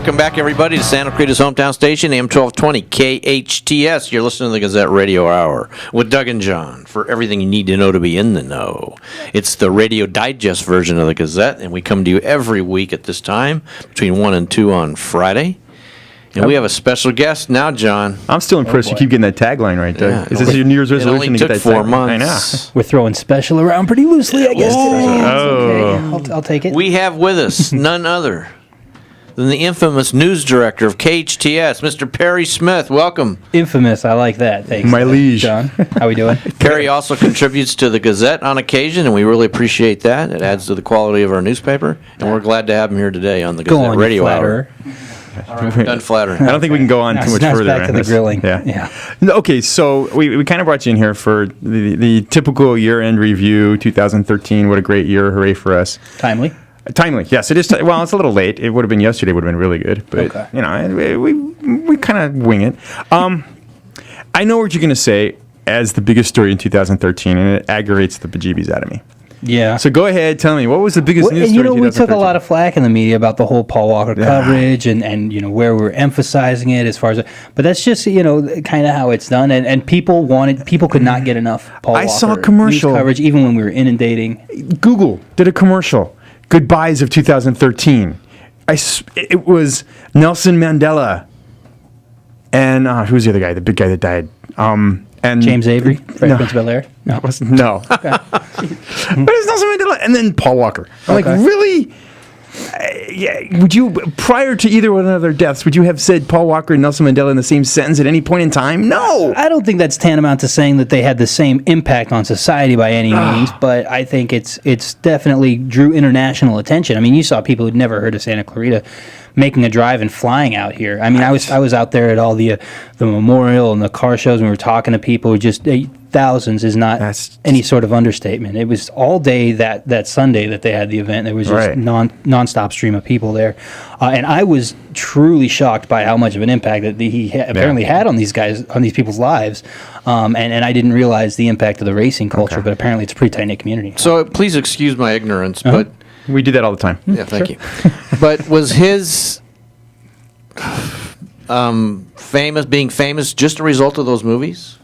Welcome back, everybody, to Santa Cruz's hometown station, AM 1220 KHTS. You're listening to the Gazette Radio Hour with Doug and John for everything you need to know to be in the know. It's the radio digest version of the Gazette, and we come to you every week at this time between 1 and 2 on Friday. And we have a special guest now, John. I'm still impressed you keep getting that tagline right, Doug. Yeah. Is this your New Year's resolution to get that It only took 4 tagline? months. We're throwing special around pretty loosely, I guess. Today. Oh. Okay. I'll take it. We have with us none other than the infamous news director of KHTS, Mr. Perry Smith. Welcome. Infamous. I like that. Thanks. My liege. John. How we doing? Perry also contributes to the Gazette on occasion, and we really appreciate that. It adds to the quality of our newspaper, and we're glad to have him here today on the Go Gazette on, Radio you Hour. flatterer. Done flattering. I don't think we can go on too much Now it's further. back to on the this. grilling. Yeah. Okay, so we kind of brought you in here for the typical year-end review, 2013. What a great year. Hooray for us. Timely. Timely, yes, it is. Well, it's a little late. It would have been yesterday. Would have been really good, but Okay. you know, we kind of wing it. I know what you're going to say as the biggest story in 2013, and it aggravates the bejeebies out of me. Yeah. So go ahead, tell me what was the biggest Well, news and, story in we took 2013? a lot of flack in the media about the whole Paul Walker coverage and where we're emphasizing it as far as, but that's just kind of how it's done, and people could not get enough Paul Walker I saw a commercial. news coverage even when we were inundating. Google did a commercial. Goodbyes of 2013. It was Nelson Mandela and who's the other guy? The big guy that died. And James Avery, Fresh Prince of Bel-Air. No. But it's Nelson Mandela and then Paul Walker. I'm Okay. like, really? Yeah. Would you, prior to either one of their deaths, would you have said Paul Walker and Nelson Mandela in the same sentence at any point in time? No. I don't think that's tantamount to saying that they had the same impact on society by any means, but I think it's definitely drew international attention. I mean, you saw people who'd never heard of Santa Clarita making a drive and flying out here. I mean, I was out there at all the memorial and the car shows, and we were talking to people. Just thousands is not any sort of understatement. It was all day that Sunday that they had the event. There was just nonstop stream of people there, and I was truly shocked by how much of an impact that he apparently had on these guys, on these people's lives, and I didn't realize the impact of the racing culture. But apparently, it's a pretty tight knit community. So please excuse my ignorance, but We do that all the time. yeah, thank you. But was his being famous just a result of those movies?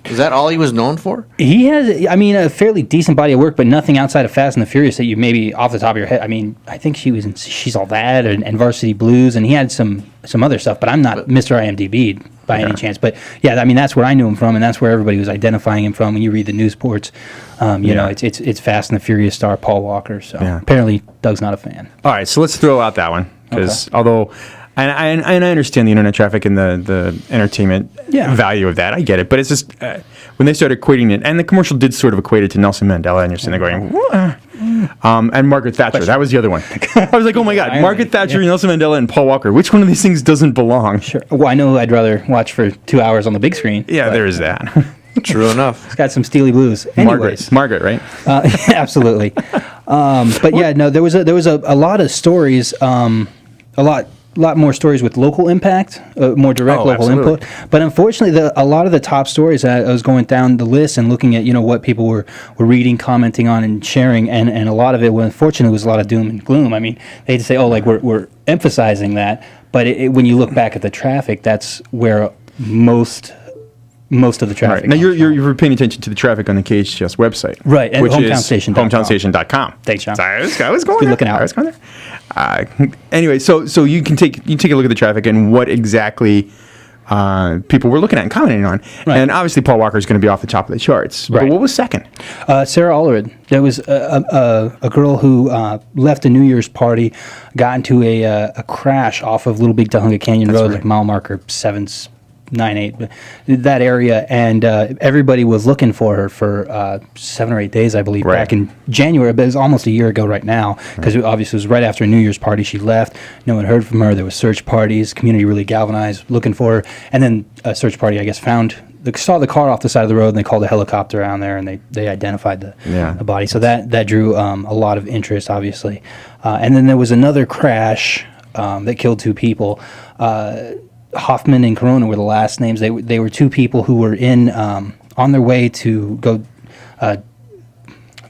Is that all he was known for? He has, I mean, a fairly decent body of work, but nothing outside of Fast and the Furious that you maybe off the top of your head. I mean, I think she was in She's All That and Varsity Blues, and he had some other stuff, but I'm not Mr. IMDb by any chance. But yeah, I mean, that's where I knew him from, and that's where everybody was identifying him from. When you read the news reports, you know, it's Fast and the Furious star Paul Walker. So apparently, Doug's not a fan. All right, so let's throw out that one because although. And I understand the internet traffic and the entertainment value of that. I get it. But it's just when they started equating it, and the commercial did sort of equate it to Nelson Mandela, and you're sitting there going, what? And Margaret Thatcher. That was the other one. I was like, oh, my God. Margaret Thatcher, Nelson Mandela, and Paul Walker. Which one of these things doesn't belong? Sure. Well, I know who I'd rather watch for 2 hours on the big screen. Yeah, there is that. True enough. It's got some Steely Blues. Anyways. Margaret, right? Absolutely. But yeah, no, there was a lot of stories, a lot more stories with local impact, more direct local input. But unfortunately, a lot of the top stories, I was going down the list and looking at what people were reading, commenting on, and sharing, and a lot of it, unfortunately, was a lot of doom and gloom. I mean, they'd say, "Oh, like we're emphasizing that," but when you look back at the traffic, that's where most of the traffic. Right. Now you're paying attention to the traffic on the KHTS website, right? At which hometownstation.com. is hometownstation.com. Thanks, John. I was going Be there. looking out. I was going there. Anyway, so you can take a look at the traffic and what exactly people were looking at and commenting on, and obviously Paul Walker is going to be off the top of the charts. Right. But what was second? Sarah Allred. There was a girl who left a New Year's party, got into a crash off of Little Big Tahunga Canyon Road, like mile marker 798, that area, and everybody was looking for her for 7 or 8 days, I believe, back in January, but it was almost a year ago right now, because obviously it was right after a New Year's party. She left, no one heard from her, there was search parties, community really galvanized, looking for her, and then a search party, I guess, saw the car off the side of the road, and they called a helicopter around there, and they identified the body, so that drew a lot of interest, obviously. And then there was another crash that killed 2 people. Hoffman and Corona were the last names. They were 2 people who were on their way to go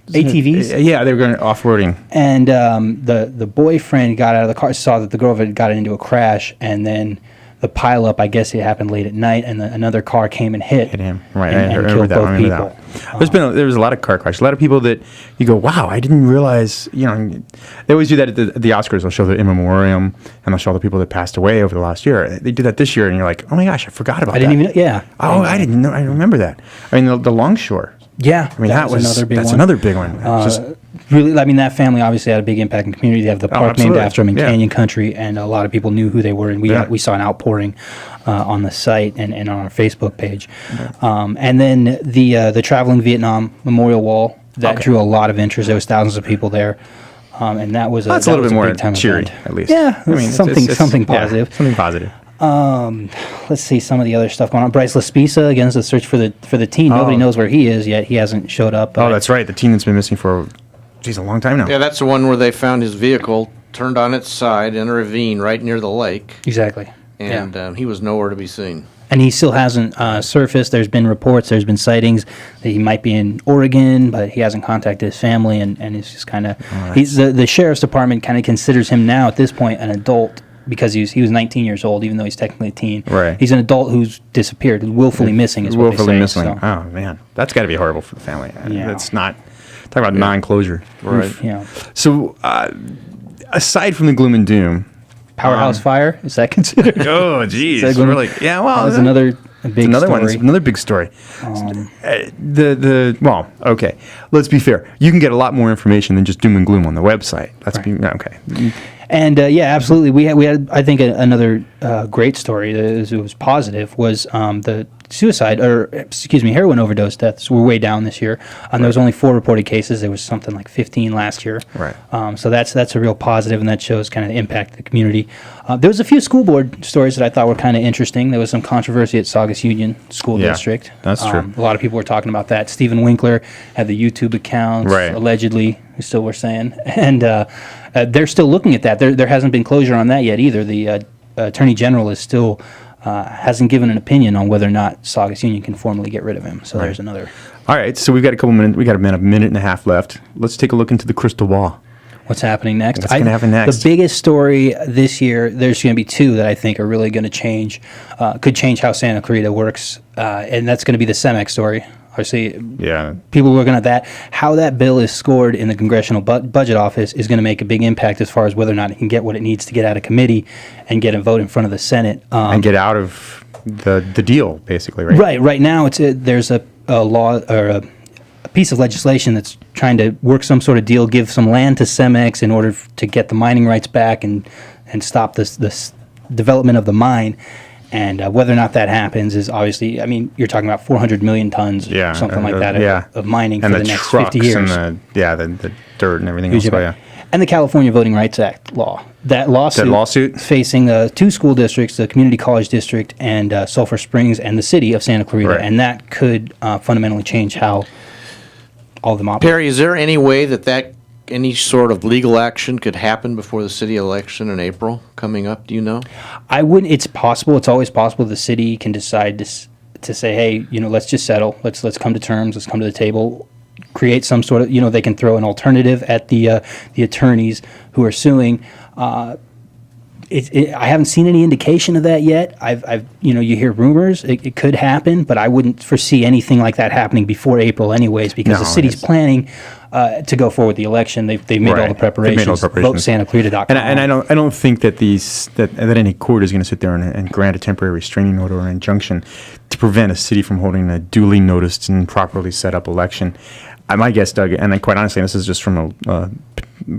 ATVs. Yeah, they were going off-roading. And the boyfriend got out of the car, saw that the girl had gotten into a crash, and then the pileup, I guess it happened late at night, and another car came and hit Him, right? and I remember killed that. both I remember people. that. There was a lot of car crashes. A lot of people that you go, wow, I didn't realize. You know, they always do that at the Oscars. They'll show the in memoriam, and they'll show the people that passed away over the last year. They do that this year, and you're like, oh my gosh, I forgot about that. I didn't even, yeah. Oh, I didn't know. I remember that. I mean, the Longshore. Yeah, I mean, that was another big that's one. another big one. Just Really, I mean, that family obviously had a big impact in the community. They have the park named absolutely. after them in Yeah. Canyon Country, and a lot of people knew who they were. And we saw an outpouring on the site and on our Facebook page. And then the traveling Vietnam Memorial Wall that drew a lot of interest. There was thousands of people there, and that was that's a little bit more big time cheery, event. at least. Yeah, I mean, something positive. Yeah, something positive. Let's see some of the other stuff going on. Bryce Laspisa, again, is the search for the teen. Nobody knows where he is yet. He hasn't showed up. Oh, that's right. The teen that's been missing for, geez, a long time now. Yeah, that's the one where they found his vehicle turned on its side in a ravine right near the lake, Exactly. and he was nowhere to be seen. And he still hasn't surfaced. There's been reports, there's been sightings that he might be in Oregon, but he hasn't contacted his family, and he's just kind of... the sheriff's department kind of considers him now, at this point, an adult, because he was 19 years old, even though he's technically a teen. Right. He's an adult who's disappeared, willfully missing is what they say. Willfully missing. So, Oh, man. That's got to be horrible for the family. Yeah. That's not... Talk about non-closure. Right. So, aside from the gloom and doom... Powerhouse Fire, is that considered? Oh, geez. Is that going- Really? Yeah, well... That was another big another story. one. It's another big story. Well, okay. Let's be fair. You can get a lot more information than just doom and gloom on the website. Okay. And absolutely, we had I think another great story that was positive was the heroin overdose deaths were way down this year. There was only 4 reported cases. There was something like 15 last year. Right. So that's a real positive, and that shows kind of the impact of the community. There was a few school board stories that I thought were kind of interesting. There was some controversy at Saugus Union School Yeah, District. that's true. A lot of people were talking about that. Stephen Winkler had the YouTube accounts, Right. allegedly, we still were saying, and they're still looking at that. There hasn't been closure on that yet either. The Attorney General is still hasn't given an opinion on whether or not Saugus Union can formally get rid of him. So there's another. All right, so we've got a couple minutes. We got a minute and a half left. Let's take a look into the crystal ball. What's happening next? What's going to happen next? The biggest story this year, there's going to be 2 that I think are really going to change, could change how Santa Clarita works, and that's going to be the CEMEX story. Obviously, Yeah. people looking at that. How that bill is scored in the Congressional Budget Office is going to make a big impact as far as whether or not it can get what it needs to get out of committee and get a vote in front of the Senate. And get out of the deal, basically, right? Right. Right now, there's a law or a piece of legislation that's trying to work some sort of deal, give some land to CEMEX in order to get the mining rights back and stop this development of the mine. And whether or not that happens is obviously, I mean, you're talking about 400 million tons, Yeah. something like that, of mining and for the next 50 years. And the dirt and everything else. Huge Oh, amount. yeah. And the California Voting Rights Act law. That lawsuit facing 2 school districts, the Community College District and Sulphur Springs, and the city of Santa Clarita. Right. And that could fundamentally change how all of them operate. Perry, is there any way that any sort of legal action could happen before the city election in April coming up? Do you know? I wouldn't. It's possible. It's always possible. The city can decide to say, hey, let's just settle. Let's come to terms. Let's come to the table. Create some sort of, they can throw an alternative at the attorneys who are suing. I haven't seen any indication of that yet. You hear rumors. It could happen, but I wouldn't foresee anything like that happening before April, anyways, because the city's planning to go forward with the election. They've made all the preparations. Vote SantaClarita.com. And I don't think that that any court is going to sit there and grant a temporary restraining order or an injunction to prevent a city from holding a duly noticed and properly set up election. My guess, Doug, and quite honestly, this is just from a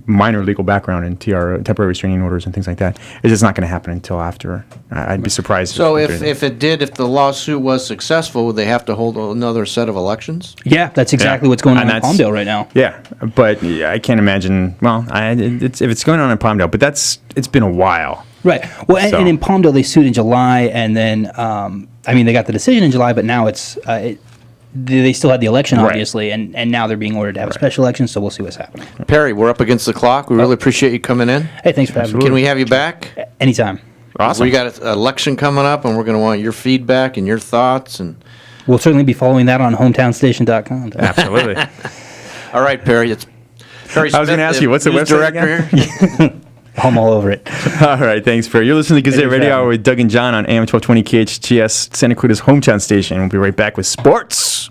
minor legal background in temporary restraining orders and things like that, is it's not going to happen until after. I'd be surprised. So if the lawsuit was successul, would they have to hold another set of elections? Yeah, that's exactly what's going on in Palmdale right now. Yeah, but I can't imagine. Well, if it's going on in Palmdale, but it's been a while. Right. Well, and in Palmdale, they sued in July, and then, they got the decision in July, but now they still had the election, obviously, and now they're being ordered to have a special election, so we'll see what's happening. Perry, we're up against the clock. We really appreciate you coming in. Hey, thanks for having me. Can we have you back? Anytime. Awesome. We got an election coming up, and we're going to want your feedback and your thoughts. And we'll certainly be following that on hometownstation.com. Absolutely. All right, Perry. It's Perry I was going to Smith, ask you, what's the news website director again? I'm all over it. All right, thanks, Perry. You're listening to Gazette Thanks for Radio having Hour me. with Doug and John on AM 1220 KHTS, Santa Cruz's hometown station. We'll be right back with sports.